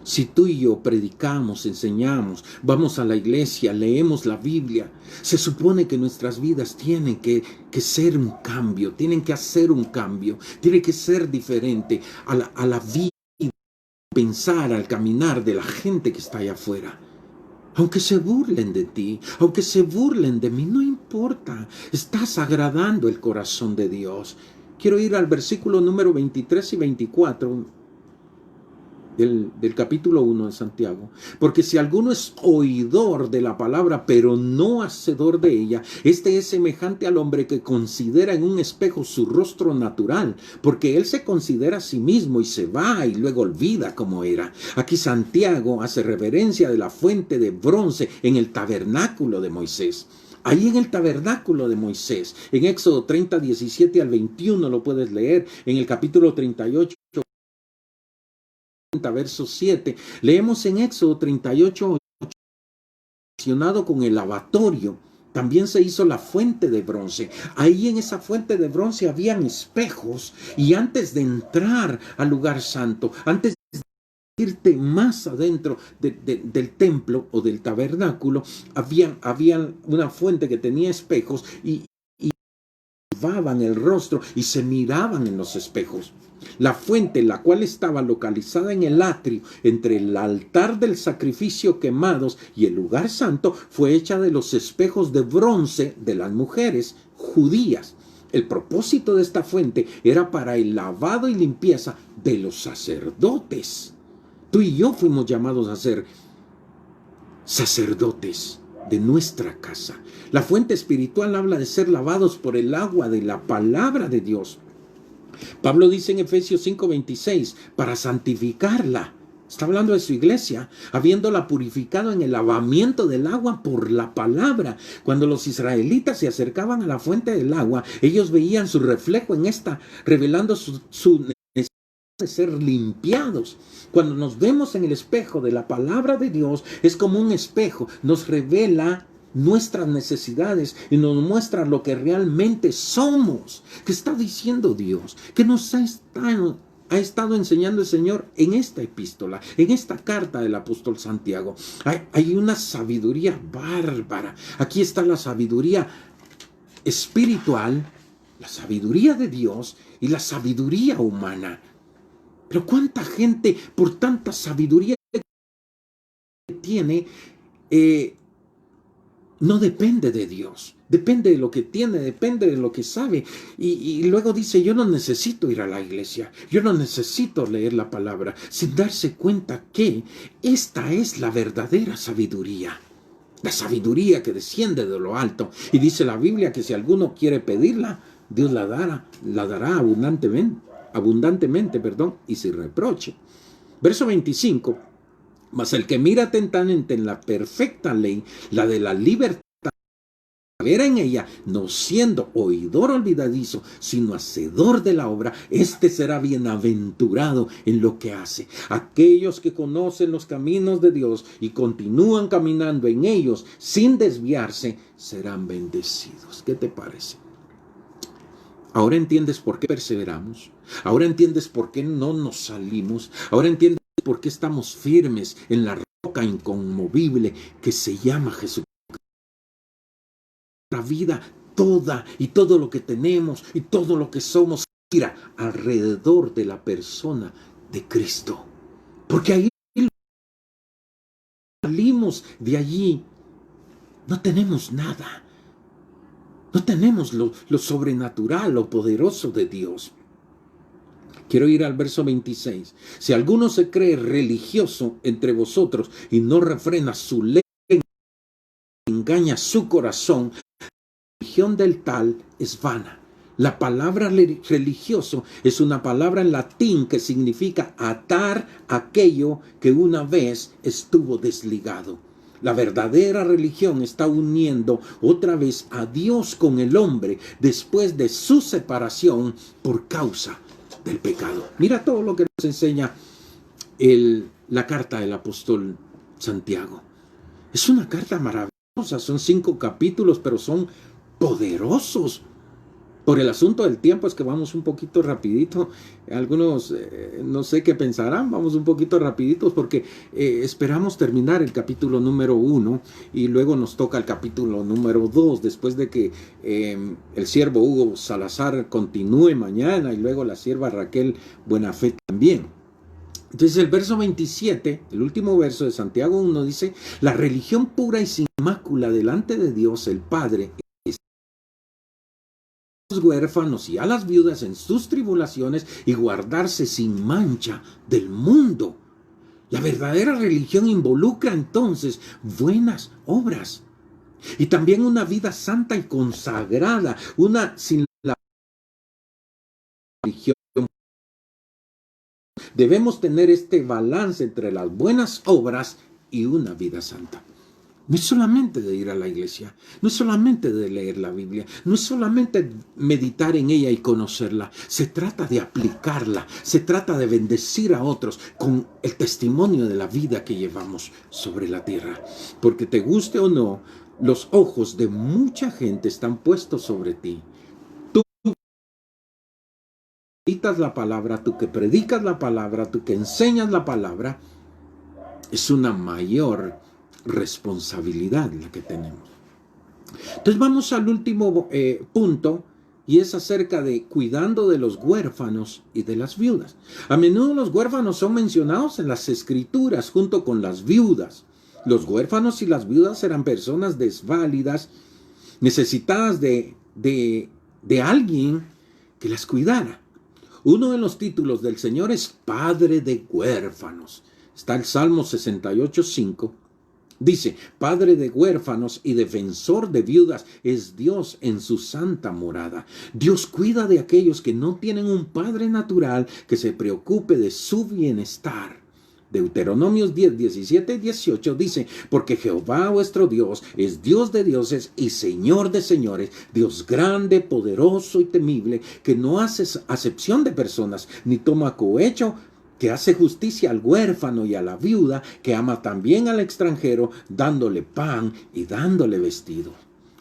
Si tú y yo predicamos, enseñamos, vamos a la iglesia, leemos la Biblia, se supone que nuestras vidas tienen que ser un cambio, tienen que hacer un cambio, tiene que ser diferente a la vida, pensar, al caminar de la gente que está allá afuera. Aunque se burlen de ti, aunque se burlen de mí, no importa, estás agradando el corazón de Dios. Quiero ir al versículo número 23 y 24 del capítulo 1 de Santiago. Porque si alguno es oidor de la palabra, pero no hacedor de ella, este es semejante al hombre que considera en un espejo su rostro natural, porque él se considera a sí mismo y se va y luego olvida cómo era. Aquí Santiago hace reverencia de la fuente de bronce en el tabernáculo de Moisés. Ahí en el tabernáculo de Moisés, en Éxodo 30, 17 al 21 lo puedes leer, en el capítulo 38, verso 7. Leemos en Éxodo 38, relacionado con el lavatorio. También se hizo la fuente de bronce. Ahí en esa fuente de bronce habían espejos, y antes de entrar al lugar santo, antes de irte más adentro del templo o del tabernáculo, había una fuente que tenía espejos, y lavaban el rostro y se miraban en los espejos. La fuente, la cual estaba localizada en el atrio entre el altar del sacrificio quemados y el lugar santo, fue hecha de los espejos de bronce de las mujeres judías. El propósito de esta fuente era para el lavado y limpieza de los sacerdotes. Tú y yo fuimos llamados a ser sacerdotes de nuestra casa. La fuente espiritual habla de ser lavados por el agua de la palabra de Dios. Pablo dice en Efesios 5:26, para santificarla. Está hablando de su iglesia, habiéndola purificado en el lavamiento del agua por la palabra. Cuando los israelitas se acercaban a la fuente del agua, ellos veían su reflejo en esta, revelando su necesidad de ser limpiados. Cuando nos vemos en el espejo de la palabra de Dios, es como un espejo, nos revela nuestras necesidades y nos muestra lo que realmente somos. ¿Qué está diciendo Dios? ¿Qué nos ha estado enseñando el Señor en esta epístola, en esta carta del apóstol Santiago? Hay una sabiduría bárbara. Aquí está la sabiduría espiritual, la sabiduría de Dios y la sabiduría humana. Pero cuánta gente, por tanta sabiduría que tiene, no depende de Dios, depende de lo que tiene, depende de lo que sabe. Y luego dice, yo no necesito ir a la iglesia, yo no necesito leer la palabra, sin darse cuenta que esta es la verdadera sabiduría. La sabiduría que desciende de lo alto. Y dice la Biblia que si alguno quiere pedirla, Dios la dará abundantemente, y sin reproche. Verso 25. Mas el que mira atentamente en la perfecta ley, la de la libertad, era en ella, no siendo oidor olvidadizo, sino hacedor de la obra, este será bienaventurado en lo que hace. Aquellos que conocen los caminos de Dios y continúan caminando en ellos sin desviarse, serán bendecidos. ¿Qué te parece? Ahora entiendes por qué perseveramos. Ahora entiendes por qué no nos salimos. Ahora entiendes por qué estamos firmes en la roca inconmovible que se llama Jesucristo. La vida toda y todo lo que tenemos y todo lo que somos gira alrededor de la persona de Cristo. Porque ahí salimos de allí, no tenemos nada. No tenemos lo sobrenatural, lo poderoso de Dios. Quiero ir al verso 26. Si alguno se cree religioso entre vosotros y no refrena su ley, engaña su corazón, la religión del tal es vana. La palabra religioso es una palabra en latín que significa atar aquello que una vez estuvo desligado. La verdadera religión está uniendo otra vez a Dios con el hombre después de su separación por causa del pecado. Mira todo lo que nos enseña la carta del apóstol Santiago. Es una carta maravillosa, son 5 capítulos, pero son poderosos. Por el asunto del tiempo es que vamos un poquito rapidito. Algunos no sé qué pensarán, vamos un poquito rapiditos porque esperamos terminar el capítulo número 1 y luego nos toca el capítulo número 2 después de que el siervo Hugo Salazar continúe mañana y luego la sierva Raquel Buenafé también. Entonces el verso 27, el último verso de Santiago 1 dice, la religión pura y sin mácula delante de Dios el Padre, huérfanos y a las viudas en sus tribulaciones y guardarse sin mancha del mundo. La verdadera religión involucra entonces buenas obras y también una vida santa y consagrada, una sin la religión. Debemos tener este balance entre las buenas obras y una vida santa. No es solamente de ir a la iglesia, no es solamente de leer la Biblia, no es solamente meditar en ella y conocerla. Se trata de aplicarla, se trata de bendecir a otros con el testimonio de la vida que llevamos sobre la tierra. Porque te guste o no, los ojos de mucha gente están puestos sobre ti. Tú que meditas la palabra, tú que predicas la palabra, tú que enseñas la palabra, es una mayor responsabilidad la que tenemos. Entonces vamos al último punto, y es acerca de cuidando de los huérfanos y de las viudas. A menudo los huérfanos son mencionados en las escrituras junto con las viudas. Los huérfanos y las viudas eran personas desválidas, necesitadas de alguien que las cuidara. Uno de los títulos del Señor es Padre de huérfanos. Está el Salmo 68:5. Dice, Padre de huérfanos y defensor de viudas es Dios en su santa morada. Dios cuida de aquellos que no tienen un padre natural que se preocupe de su bienestar. Deuteronomios 10, 17 y 18 dice, porque Jehová vuestro Dios es Dios de dioses y Señor de señores, Dios grande, poderoso y temible, que no hace acepción de personas, ni toma cohecho, que hace justicia al huérfano y a la viuda, que ama también al extranjero, dándole pan y dándole vestido.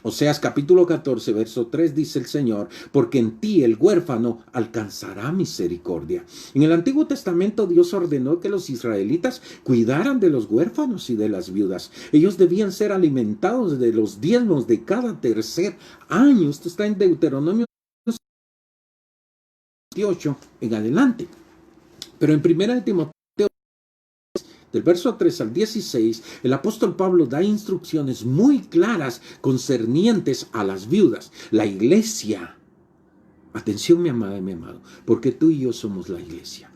Oseas capítulo 14, verso 3 dice el Señor, porque en ti el huérfano alcanzará misericordia. En el Antiguo Testamento Dios ordenó que los israelitas cuidaran de los huérfanos y de las viudas. Ellos debían ser alimentados de los diezmos de cada tercer año. Esto está en Deuteronomio 28 en adelante. Pero en 1 Timoteo, del verso 3 al 16, el apóstol Pablo da instrucciones muy claras concernientes a las viudas. La iglesia, atención mi amada y mi amado, porque tú y yo somos la iglesia.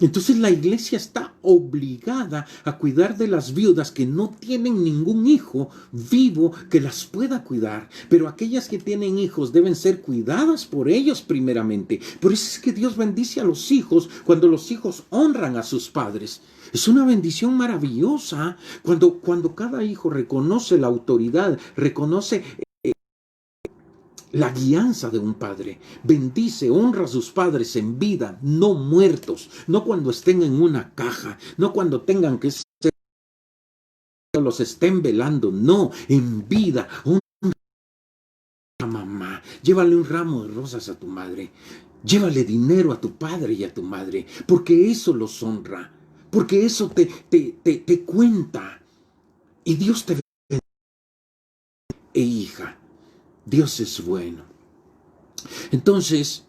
Entonces la iglesia está obligada a cuidar de las viudas que no tienen ningún hijo vivo que las pueda cuidar. Pero aquellas que tienen hijos deben ser cuidadas por ellos primeramente. Por eso es que Dios bendice a los hijos cuando los hijos honran a sus padres. Es una bendición maravillosa cuando cada hijo reconoce la autoridad, reconoce la guianza de un padre. Bendice, honra a sus padres en vida, no muertos, no cuando estén en una caja, no cuando tengan que ser, los estén velando, no, en vida. Honra a mamá, llévale un ramo de rosas a tu madre, llévale dinero a tu padre y a tu madre, porque eso los honra, porque eso te cuenta. Y Dios te bendice, hija. Dios es bueno. Entonces,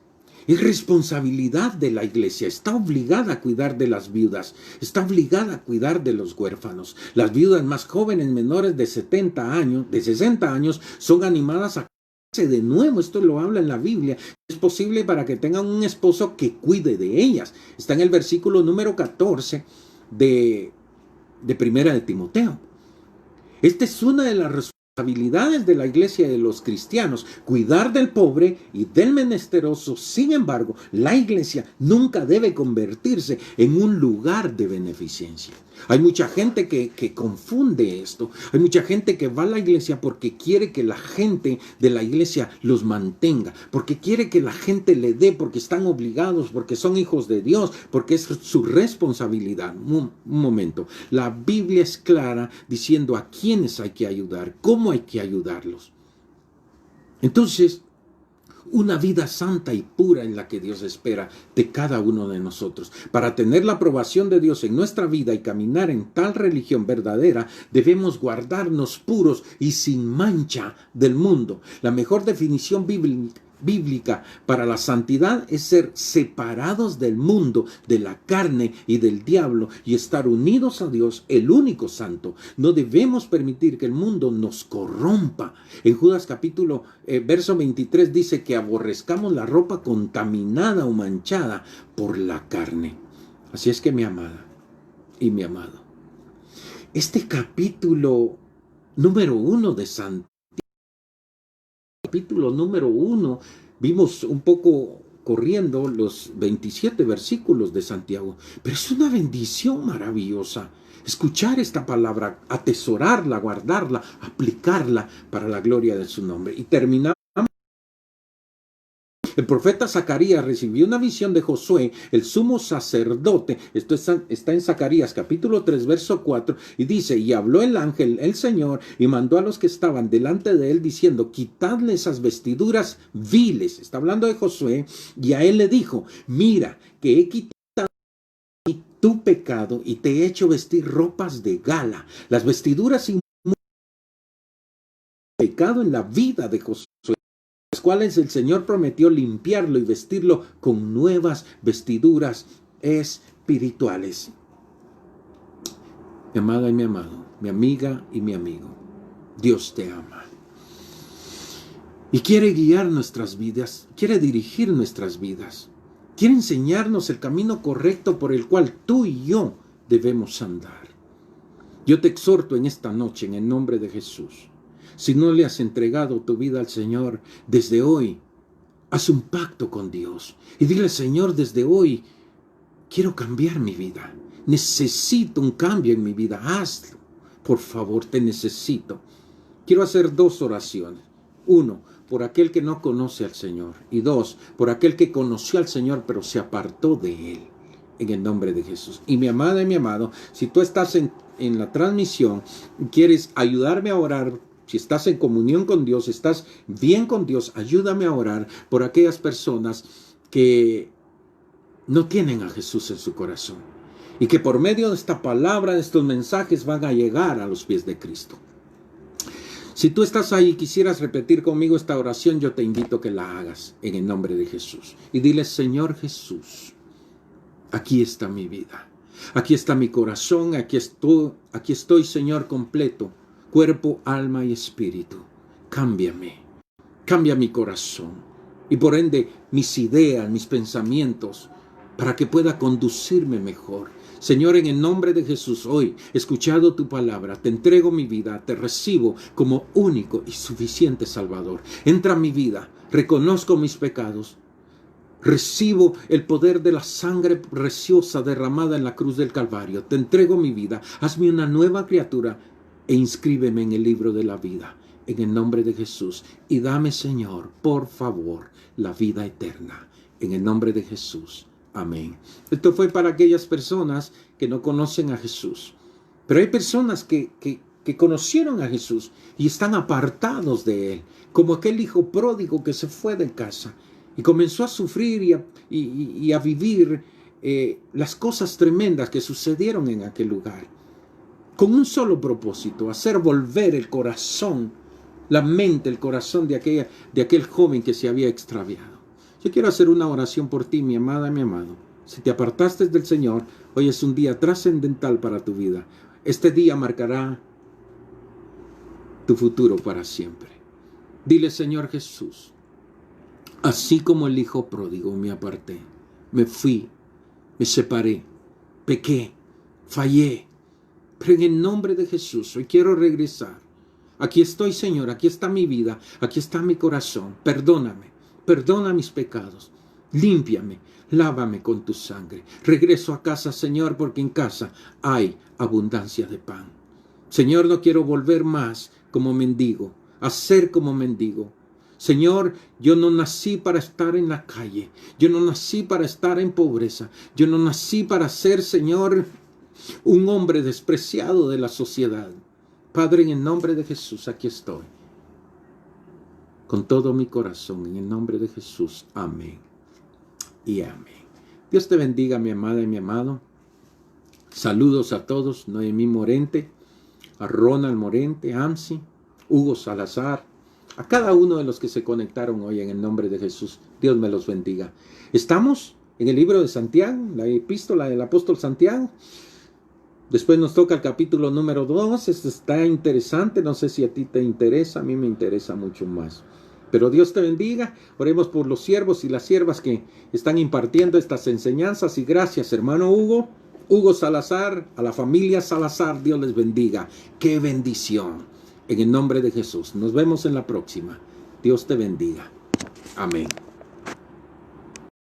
es responsabilidad de la iglesia. Está obligada a cuidar de las viudas. Está obligada a cuidar de los huérfanos. Las viudas más jóvenes, menores de 60 años, son animadas a casarse de nuevo. Esto lo habla en la Biblia. Es posible para que tengan un esposo que cuide de ellas. Está en el versículo número 14 de 1 de Timoteo. Esta es una de las responsabilidades de la iglesia y de los cristianos, cuidar del pobre y del menesteroso. Sin embargo, la iglesia nunca debe convertirse en un lugar de beneficencia. Hay mucha gente que confunde esto. Hay mucha gente que va a la iglesia porque quiere que la gente de la iglesia los mantenga, porque quiere que la gente le dé, porque están obligados, porque son hijos de Dios, porque es su responsabilidad. Un momento. La Biblia es clara diciendo a quiénes hay que ayudar, cómo hay que ayudarlos. Entonces, una vida santa y pura en la que Dios espera de cada uno de nosotros. Para tener la aprobación de Dios en nuestra vida y caminar en tal religión verdadera, debemos guardarnos puros y sin mancha del mundo. La mejor definición bíblica para la santidad es ser separados del mundo, de la carne y del diablo y estar unidos a Dios, el único santo. No debemos permitir que el mundo nos corrompa. En Judas capítulo verso 23 dice que aborrezcamos la ropa contaminada o manchada por la carne. Así es que mi amada y mi amado, este capítulo número 1 de Santiago, capítulo número 1, vimos un poco corriendo los 27 versículos de Santiago, pero es una bendición maravillosa. escuchar esta palabra, atesorarla, guardarla, aplicarla para la gloria de su nombre. Y terminamos. El profeta Zacarías recibió una visión de Josué, el sumo sacerdote. Esto está en Zacarías capítulo 3, verso 4, y dice, y habló el ángel, el Señor, y mandó a los que estaban delante de él, diciendo, quitadle esas vestiduras viles. Está hablando de Josué, y a él le dijo, mira, que he quitado tu pecado y te he hecho vestir ropas de gala. Las vestiduras sin pecado en la vida de Josué, las cuales el Señor prometió limpiarlo y vestirlo con nuevas vestiduras espirituales. Mi amada y mi amado, mi amiga y mi amigo, Dios te ama y quiere guiar nuestras vidas, quiere dirigir nuestras vidas, quiere enseñarnos el camino correcto por el cual tú y yo debemos andar. Yo te exhorto en esta noche en el nombre de Jesús. Si no le has entregado tu vida al Señor, desde hoy, haz un pacto con Dios. Y dile, Señor, desde hoy, quiero cambiar mi vida. Necesito un cambio en mi vida. Hazlo. Por favor, te necesito. Quiero hacer 2 oraciones. 1, por aquel que no conoce al Señor. Y 2, por aquel que conoció al Señor, pero se apartó de Él. En el nombre de Jesús. Y mi amada y mi amado, si tú estás en la transmisión y quieres ayudarme a orar, si estás en comunión con Dios, estás bien con Dios, ayúdame a orar por aquellas personas que no tienen a Jesús en su corazón y que por medio de esta palabra, de estos mensajes, van a llegar a los pies de Cristo. Si tú estás ahí y quisieras repetir conmigo esta oración, yo te invito a que la hagas en el nombre de Jesús. Y dile, Señor Jesús, aquí está mi vida, aquí está mi corazón, aquí estoy, Señor, completo. Cuerpo, alma y espíritu. Cámbiame. Cambia mi corazón. Y por ende, mis ideas, mis pensamientos, para que pueda conducirme mejor. Señor, en el nombre de Jesús, hoy, escuchado tu palabra, te entrego mi vida, te recibo como único y suficiente Salvador. Entra en mi vida, reconozco mis pecados. Recibo el poder de la sangre preciosa derramada en la cruz del Calvario. Te entrego mi vida. Hazme una nueva criatura e inscríbeme en el libro de la vida, en el nombre de Jesús. Y dame, Señor, por favor, la vida eterna, en el nombre de Jesús. Amén. Esto fue para aquellas personas que no conocen a Jesús. Pero hay personas que conocieron a Jesús y están apartados de Él, como aquel hijo pródigo que se fue de casa y comenzó a sufrir y a vivir las cosas tremendas que sucedieron en aquel lugar. Con un solo propósito, hacer volver el corazón, la mente, el corazón de aquel joven que se había extraviado. Yo quiero hacer una oración por ti, mi amada, mi amado. Si te apartaste del Señor, hoy es un día trascendental para tu vida. Este día marcará tu futuro para siempre. Dile, Señor Jesús, así como el hijo pródigo me aparté, me fui, me separé, pequé, fallé. Pero en el nombre de Jesús, hoy quiero regresar. Aquí estoy, Señor, aquí está mi vida, aquí está mi corazón. Perdóname, perdona mis pecados. Límpiame, lávame con tu sangre. Regreso a casa, Señor, porque en casa hay abundancia de pan. Señor, no quiero volver más como mendigo, a ser como mendigo. Señor, yo no nací para estar en la calle. Yo no nací para estar en pobreza. Yo no nací para ser, Señor, un hombre despreciado de la sociedad. Padre, en el nombre de Jesús, aquí estoy. Con todo mi corazón, en el nombre de Jesús. Amén y amén. Dios te bendiga, mi amada y mi amado. Saludos a todos. Noemí Morente, a Ronald Morente, Amsi, Hugo Salazar, a cada uno de los que se conectaron hoy en el nombre de Jesús. Dios me los bendiga. Estamos en el libro de Santiago, la epístola del apóstol Santiago. Después nos toca el capítulo número 2. Esto está interesante. No sé si a ti te interesa. A mí me interesa mucho más. Pero Dios te bendiga. Oremos por los siervos y las siervas que están impartiendo estas enseñanzas. Y gracias, hermano Hugo Salazar, a la familia Salazar. Dios les bendiga. ¡Qué bendición! En el nombre de Jesús. Nos vemos en la próxima. Dios te bendiga. Amén.